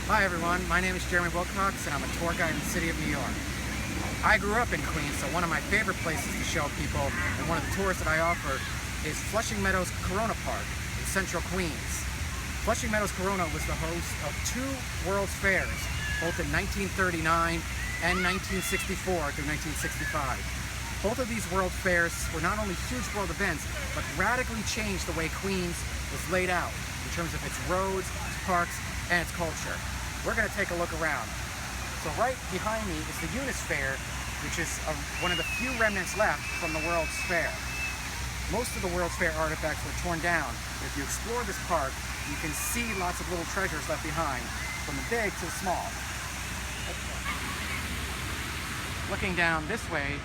Hi everyone, my name is Jeremy Wilcox and I'm a tour guide in the city of New York. I grew up in Queens, so one of my favorite places to show people and one of the tours that I offer is Flushing Meadows Corona Park in central Queens. Flushing Meadows Corona was the host of two World's Fairs, both in 1939 and 1964 through 1965. Both of these World Fairs were not only huge world events, but radically changed the way Queens was laid out in terms of its roads, its parks, and its culture. We're going to take a look around. So right behind me is the Unisphere, which is one of the few remnants left from the World's Fair. Most of the World's Fair artifacts were torn down. If you explore this park, you can see lots of little treasures left behind, from the big to the small. Looking down this way,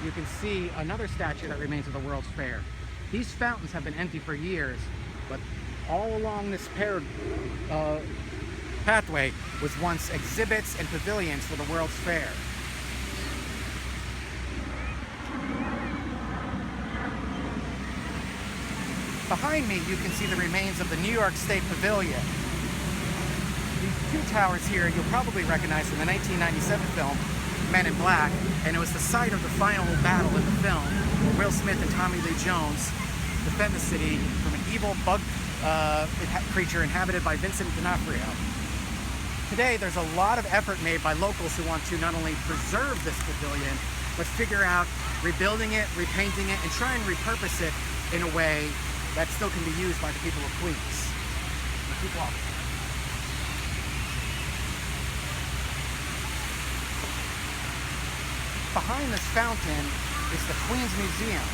you can see another statue that remains of the World's Fair. These fountains have been empty for years, but all along this pathway was once exhibits and pavilions for the World's Fair. Behind me, you can see the remains of the New York State Pavilion. These two towers here you'll probably recognize from the 1997 film Men in Black, and it was the site of the final battle in the film where Will Smith and Tommy Lee Jones defend the city from an evil bug creature inhabited by Vincent D'Onofrio. Today, there's a lot of effort made by locals who want to not only preserve this pavilion, but figure out rebuilding it, repainting it, and try and repurpose it in a way that still can be used by the people of Queens. Let's keep walking. Behind this fountain is the Queens Museum,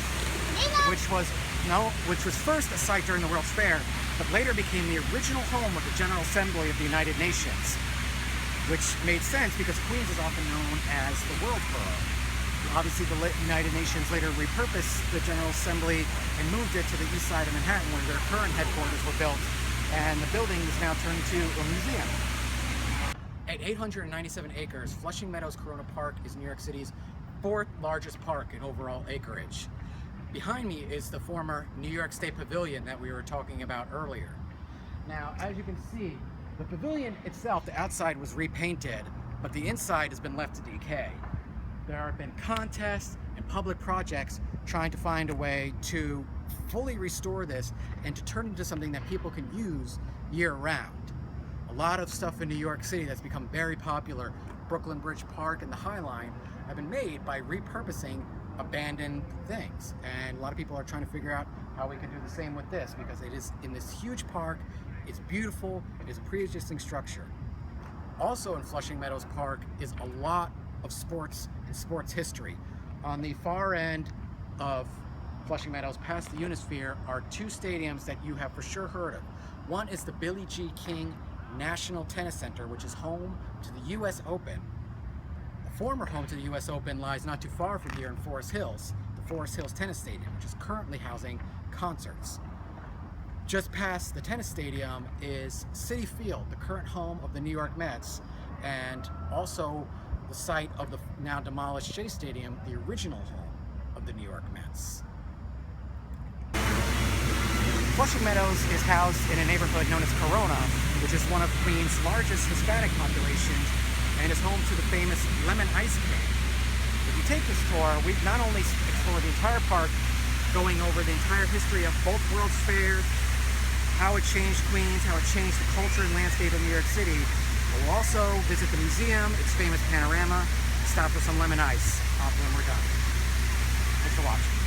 which was first a site during the World's Fair, but later became the original home of the General Assembly of the United Nations, which made sense because Queens is often known as the World Borough. Obviously, the United Nations later repurposed the General Assembly and moved it to the east side of Manhattan, where their current headquarters were built, and the building is now turned into a museum. At 897 acres, Flushing Meadows Corona Park is New York City's fourth largest park in overall acreage. Behind me is the former New York State Pavilion that we were talking about earlier. Now, as you can see, the pavilion itself, the outside was repainted, but the inside has been left to decay. There have been contests and public projects trying to find a way to fully restore this and to turn it into something that people can use year-round. A lot of stuff in New York City that's become very popular, Brooklyn Bridge Park and the High Line, have been made by repurposing abandoned things. And a lot of people are trying to figure out how we can do the same with this, because it is in this huge park, it's beautiful, it is a pre-existing structure. Also in Flushing Meadows Park is a lot of sports and sports history. On the far end of Flushing Meadows, past the Unisphere, are two stadiums that you have for sure heard of. One is the Billie Jean King National Tennis Center, which is home to the US Open. The former home to the US Open lies not too far from here in Forest Hills, the Forest Hills Tennis Stadium, which is currently housing concerts. Just past the tennis stadium is Citi Field, the current home of the New York Mets, and also the site of the now demolished Shea Stadium, the original home of the New York Mets. Flushing Meadows is housed in a neighborhood known as Corona, which is one of Queens' largest Hispanic populations and is home to the famous Lemon Ice Cream. If you take this tour, we've not only explored the entire park, going over the entire history of both World's Fairs, how it changed Queens, how it changed the culture and landscape of New York City. We'll also visit the museum, its famous panorama, stop for some lemon ice when we're done. Thanks for watching.